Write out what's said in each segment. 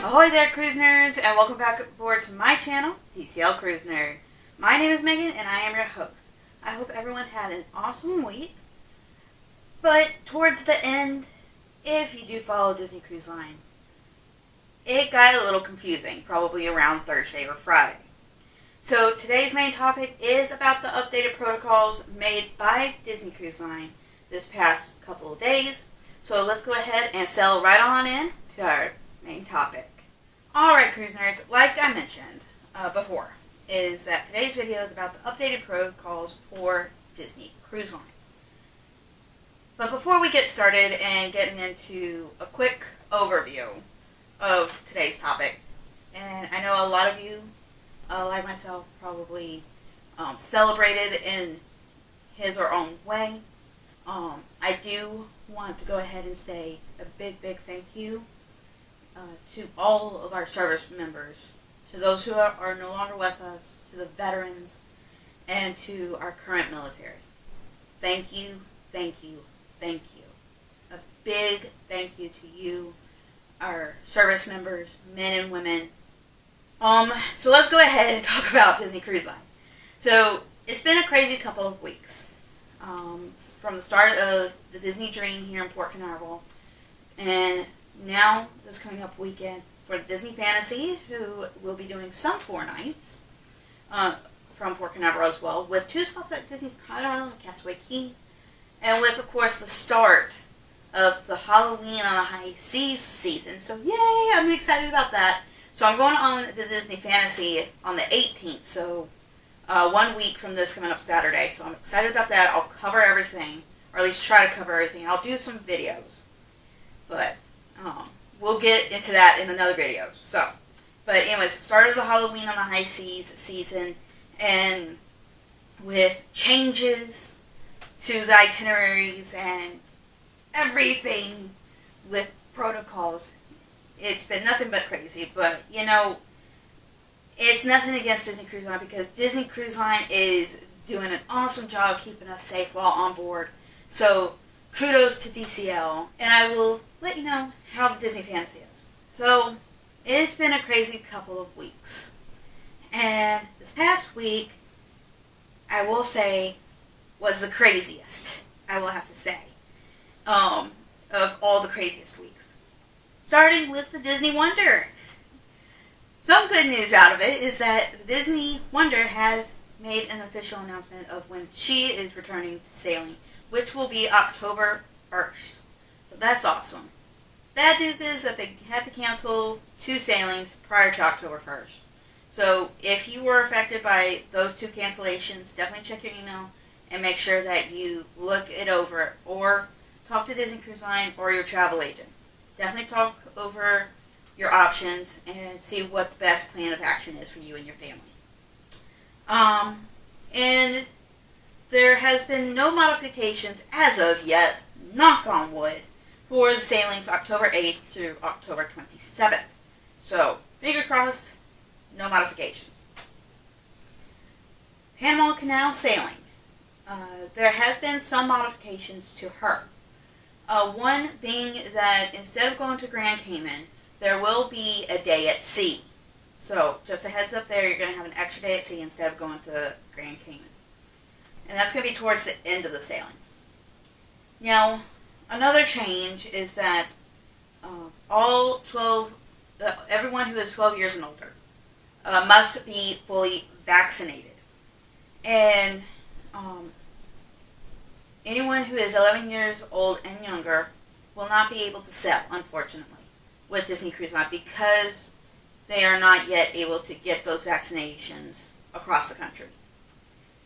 Ahoy there, cruise nerds, and welcome back aboard to my channel, TCL Cruise Nerd. My name is Megan, and I am your host. I hope everyone had an awesome week, but towards the end, if you do follow Disney Cruise Line, it got a little confusing, probably around Thursday or Friday. So today's main topic is about the updated protocols made by Disney Cruise Line this past couple of days. So let's go ahead and sail right on in to our main topic. Alright, cruise nerds, like I mentioned before, is that today's video is about the updated protocols for Disney Cruise Line. But before we get started and getting into a quick overview of today's topic, and I know a lot of you, like myself, probably celebrated in his or own way, I do want to go ahead and say a big thank you to all of our service members, to those who are no longer with us, to the veterans, and to our current military. Thank you, thank you, thank you. A big thank you to you, our service members, men and women. So let's go ahead and talk about Disney Cruise Line. So it's been a crazy couple of weeks. From the start of the Disney Dream here in Port Canaveral, and now this coming up weekend for Disney Fantasy, who will be doing some 4 nights from Port Canaveral as well, with 2 stops at Disney's Private Island and Castaway Cay, and with, of course, the start of the Halloween on the High Seas season. So yay, I'm excited about that. So I'm going on the Disney Fantasy on the 18th, so 1 week from this coming up Saturday. So I'm excited about that. I'll cover everything, or at least try to cover everything. I'll do some videos, but we'll get into that in another video. So, but anyways, started the Halloween on the High Seas season, and with changes to the itineraries and everything with protocols, it's been nothing but crazy. But you know, it's nothing against Disney Cruise Line, because Disney Cruise Line is doing an awesome job keeping us safe while on board. So kudos to DCL, and I will let you know how the Disney Fantasy is. So it's been a crazy couple of weeks, and this past week, I will say, was the craziest, I will have to say, of all the craziest weeks. Starting with the Disney Wonder. Some good news out of it is that Disney Wonder has made an official announcement of when she is returning to sailing, which will be October 1st. So that's awesome. Bad news is that they had to cancel 2 sailings prior to October 1st. So if you were affected by those 2 cancellations, definitely check your email and make sure that you look it over, or talk to Disney Cruise Line or your travel agent. Definitely talk over your options and see what the best plan of action is for you and your family. And there has been no modifications as of yet, knock on wood, for the sailings October 8th through October 27th. So, fingers crossed, no modifications. Panama Canal sailing. There has been some modifications to her. One being that instead of going to Grand Cayman, there will be a day at sea. So, just a heads up there, you're going to have an extra day at sea instead of going to Grand Cayman. And that's going to be towards the end of the sailing. Now, another change is that everyone who is 12 years and older must be fully vaccinated. And anyone who is 11 years old and younger will not be able to sail, unfortunately, with Disney Cruise Line, because they are not yet able to get those vaccinations across the country.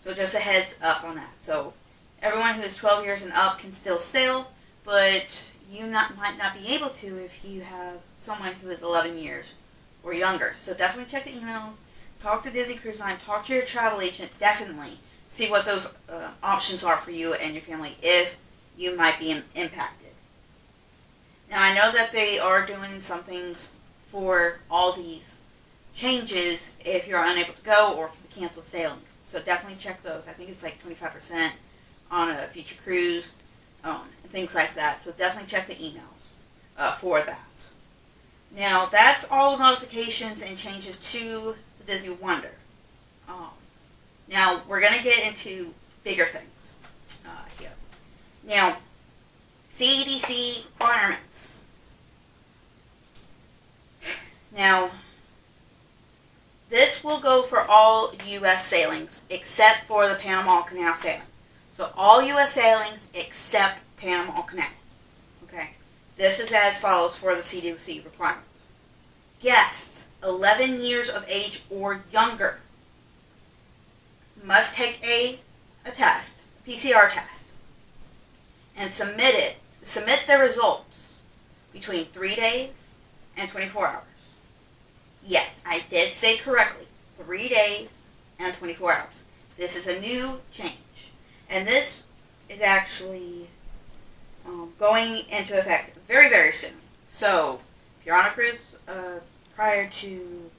So just a heads up on that. So everyone who is 12 years and up can still sail, but you might not be able to if you have someone who is 11 years or younger. So definitely check the emails, talk to Disney Cruise Line, talk to your travel agent, definitely see what those options are for you and your family if you might be impacted. Now, I know that they are doing some things for all these changes if you're unable to go or for the canceled sailings. So definitely check those. I think it's like 25% on a future cruise and things like that. So definitely check the emails for that. Now, that's all the notifications and changes to the Disney Wonder. Now, we're going to get into bigger things here. Now, CDC requirements. Now, this will go for all U.S. sailings except for the Panama Canal sailing. So all U.S. sailings except Panama Canal. Okay. This is as follows for the CDC requirements. Guests 11 years of age or younger must take a test, a PCR test, and submit their results between 3 days and 24 hours. Yes, I did say correctly, 3 days and 24 hours. This is a new change, and this is actually going into effect very, very soon. So, if you're on a cruise prior to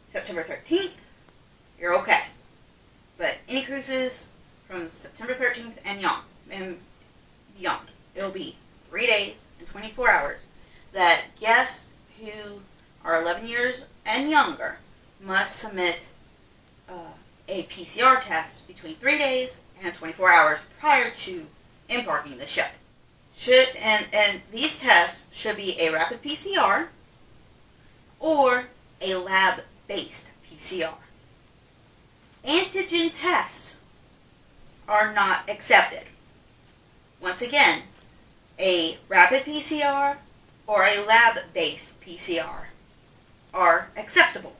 September 13th, you're okay. But any cruises from September 13th and beyond, it'll be 3 days and 24 hours that guests who are 11 years and younger must submit a PCR test between 3 days and 24 hours prior to embarking the ship. And these tests should be a rapid PCR or a lab-based PCR. Antigen tests are not accepted. Once again, a rapid PCR or a lab-based PCR are acceptable.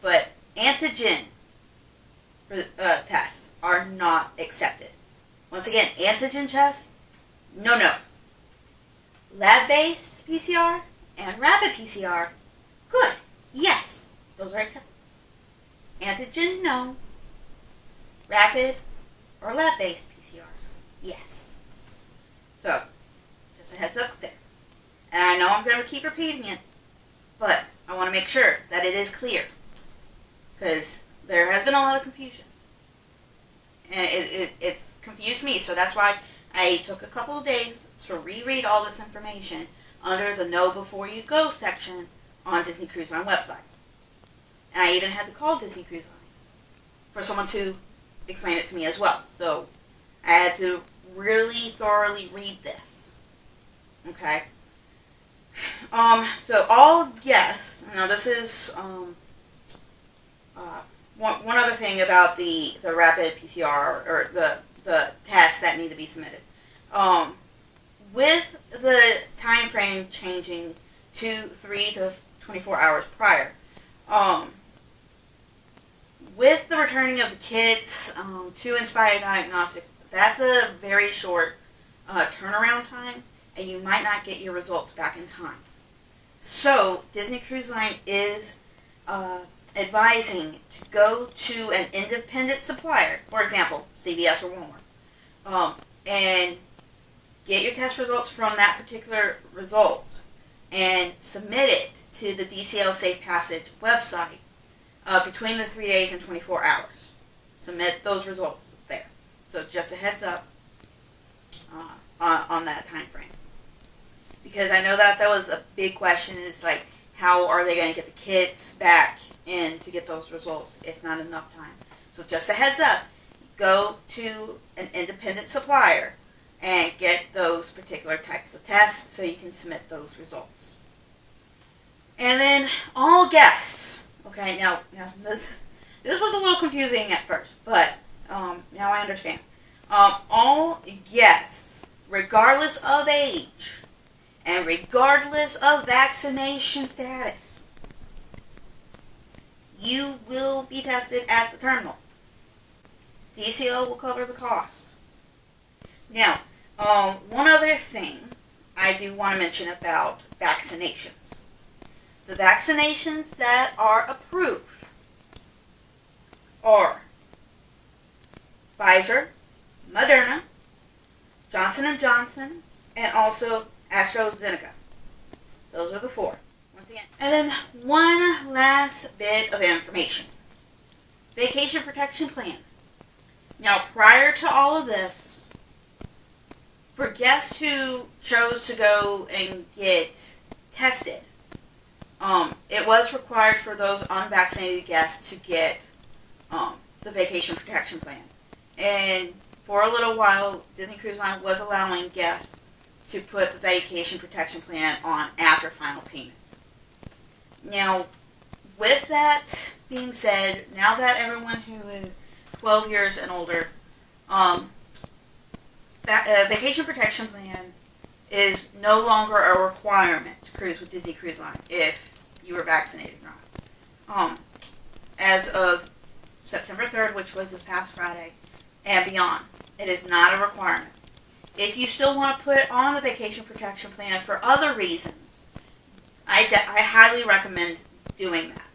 But antigen tests are not accepted. Once again, antigen tests, no. Lab-based PCR and rapid PCR, good. Yes, those are accepted. Antigen, no. Rapid or lab-based PCRs, yes. So, just a heads up there. And I know I'm going to keep repeating it, but I want to make sure that it is clear. Because there has been a lot of confusion. And it's confused me, so that's why I took a couple of days to reread all this information under the Know Before You Go section on Disney Cruise Line website. And I even had to call Disney Cruise Line for someone to explain it to me as well. So I had to really thoroughly read this. Okay. So all guests. Now this is one other thing about the rapid PCR or the tests that need to be submitted. With the time frame changing to 3 to 24 hours prior. With the returning of the kids to Inspired Diagnostics, that's a very short turnaround time, and you might not get your results back in time. So, Disney Cruise Line is advising to go to an independent supplier, for example, CVS or Walmart, and get your test results from that particular result and submit it to the DCL Safe Passage website between the 3 days and 24 hours. Submit those results there. So just a heads up on that time frame. Because I know that was a big question, is like, how are they going to get the kids back in to get those results if not enough time? So just a heads up, go to an independent supplier and get those particular types of tests so you can submit those results. And then all guests. Okay, now this was a little confusing at first, but now I understand. All guests, regardless of age and regardless of vaccination status, you will be tested at the terminal. DCL will cover the cost. Now, one other thing I do want to mention about vaccinations. The vaccinations that are approved are Pfizer, Moderna, Johnson & Johnson, and also AstraZeneca. Those are the 4. Once again. And then one last bit of information. Vacation Protection Plan. Now, prior to all of this, for guests who chose to go and get tested It was required for those unvaccinated guests to get the vacation protection plan. And for a little while, Disney Cruise Line was allowing guests to put the vacation protection plan on after final payment. Now, with that being said, now that everyone who is 12 years and older, vacation protection plan is no longer a requirement to cruise with Disney Cruise Line if you were vaccinated or not. As of September 3rd, which was this past Friday, and beyond, it is not a requirement. If you still want to put on the vacation protection plan for other reasons, I highly recommend doing that.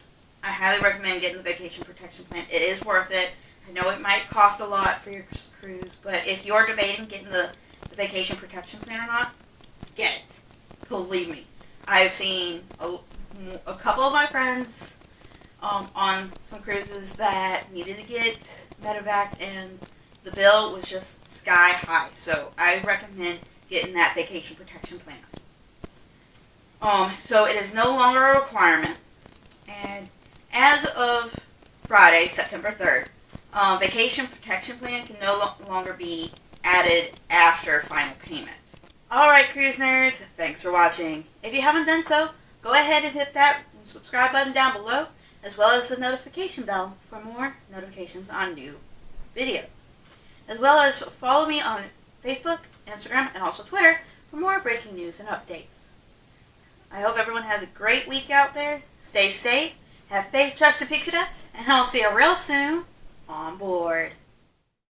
I highly recommend getting the vacation protection plan. It is worth it. I know it might cost a lot for your cruise, but if you're debating getting the vacation protection plan or not, get it. Believe me. I've seen a couple of my friends on some cruises that needed to get medevac, and the bill was just sky high. So I recommend getting that vacation protection plan. So it is no longer a requirement, and as of Friday, September 3rd, vacation protection plan can no longer be added after final payment. Alright, cruise nerds, thanks for watching. If you haven't done so, go ahead and hit that subscribe button down below, as well as the notification bell for more notifications on new videos. As well as follow me on Facebook, Instagram, and also Twitter for more breaking news and updates. I hope everyone has a great week out there. Stay safe, have faith, trust, and pixie dust, and I'll see you real soon on board.